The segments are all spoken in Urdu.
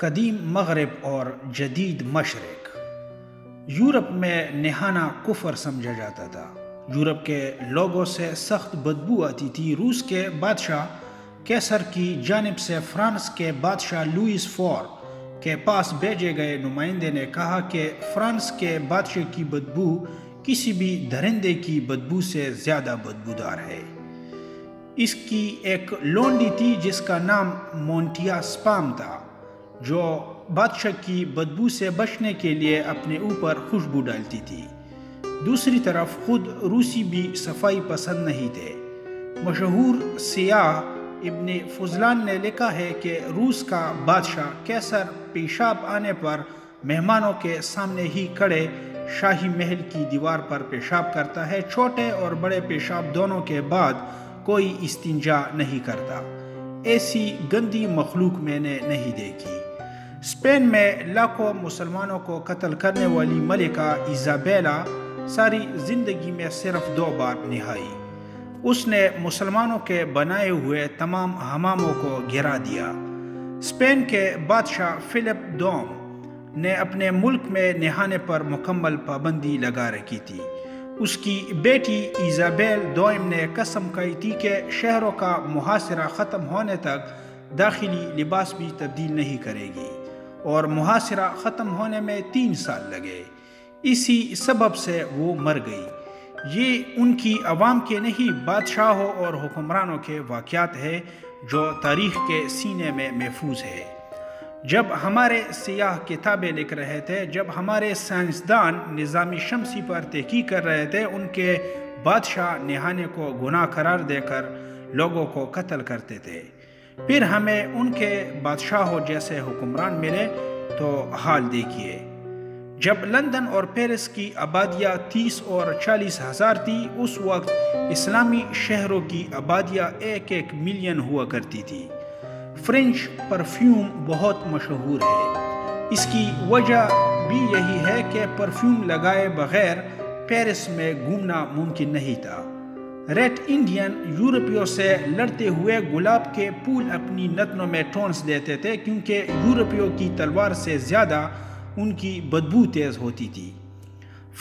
قدیم مغرب اور جدید مشرق۔ یورپ میں نہانا کفر سمجھا جاتا تھا۔ یورپ کے لوگوں سے سخت بدبو آتی تھی۔ روس کے بادشاہ کیسر کی جانب سے فرانس کے بادشاہ لوئس فور کے پاس بھیجے گئے نمائندے نے کہا کہ فرانس کے بادشاہ کی بدبو کسی بھی درندے کی بدبو سے زیادہ بدبودار ہے۔ اس کی ایک لونڈی تھی جس کا نام مونٹیا سپام تھا، جو بادشاہ کی بدبو سے بچنے کے لیے اپنے اوپر خوشبو ڈالتی تھی۔ دوسری طرف خود روسی بھی صفائی پسند نہیں تھے۔ مشہور سیاح ابن فضلان نے لکھا ہے کہ روس کا بادشاہ کیسر پیشاب آنے پر مہمانوں کے سامنے ہی کھڑے شاہی محل کی دیوار پر پیشاب کرتا ہے۔ چھوٹے اور بڑے پیشاب دونوں کے بعد کوئی استنجا نہیں کرتا۔ ایسی گندی مخلوق میں نے نہیں دیکھی۔ اسپین میں لاکھوں مسلمانوں کو قتل کرنے والی ملکہ ایزابیلا ساری زندگی میں صرف 2 بار نہائی۔ اس نے مسلمانوں کے بنائے ہوئے تمام حماموں کو گرا دیا۔ اسپین کے بادشاہ فلپ دوم نے اپنے ملک میں نہانے پر مکمل پابندی لگا رکھی تھی۔ اس کی بیٹی ایزابیل دوم نے قسم کھائی تھی کہ شہروں کا محاصرہ ختم ہونے تک داخلی لباس بھی تبدیل نہیں کرے گی، اور محاصرہ ختم ہونے میں 3 سال لگے۔ اسی سبب سے وہ مر گئی۔ یہ ان کی عوام کے نہیں، بادشاہوں اور حکمرانوں کے واقعات ہیں جو تاریخ کے سینے میں محفوظ ہے۔ جب ہمارے سیاح کتابیں لکھ رہے تھے، جب ہمارے سائنسدان نظام شمسی پر تحقیق کر رہے تھے، ان کے بادشاہ نہانے کو گناہ قرار دے کر لوگوں کو قتل کرتے تھے۔ پھر ہمیں ان کے بادشاہوں جیسے حکمران ملے تو حال دیکھیے۔ جب لندن اور پیرس کی آبادیاں 30 اور 40 ہزار تھی، اس وقت اسلامی شہروں کی آبادیاں 1-1 ملین ہوا کرتی تھی۔ فرینچ پرفیوم بہت مشہور ہے۔ اس کی وجہ بھی یہی ہے کہ پرفیوم لگائے بغیر پیرس میں گھومنا ممکن نہیں تھا۔ ریڈ انڈین یورپیوں سے لڑتے ہوئے گلاب کے پھول اپنی نتنوں میں ٹھونس دیتے تھے، کیونکہ یورپیوں کی تلوار سے زیادہ ان کی بدبو تیز ہوتی تھی۔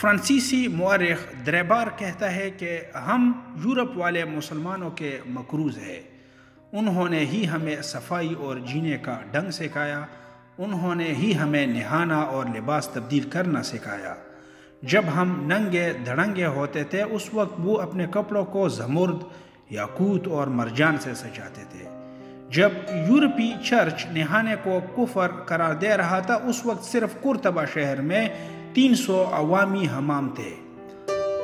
فرانسیسی مورخ دریبار کہتا ہے کہ ہم یورپ والے مسلمانوں کے مقروض ہیں۔ انہوں نے ہی ہمیں صفائی اور جینے کا ڈھنگ سکھایا۔ انہوں نے ہی ہمیں نہانا اور لباس تبدیل کرنا سکھایا۔ جب ہم ننگے دھڑنگے ہوتے تھے، اس وقت وہ اپنے کپڑوں کو زمرد، یاقوت اور مرجان سے سجاتے تھے۔ جب یورپی چرچ نہانے کو کفر قرار دے رہا تھا، اس وقت صرف قرطبہ شہر میں 300 عوامی حمام تھے۔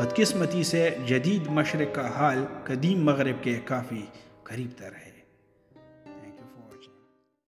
بدقسمتی سے جدید مشرق کا حال قدیم مغرب کے کافی قریب تر ہے۔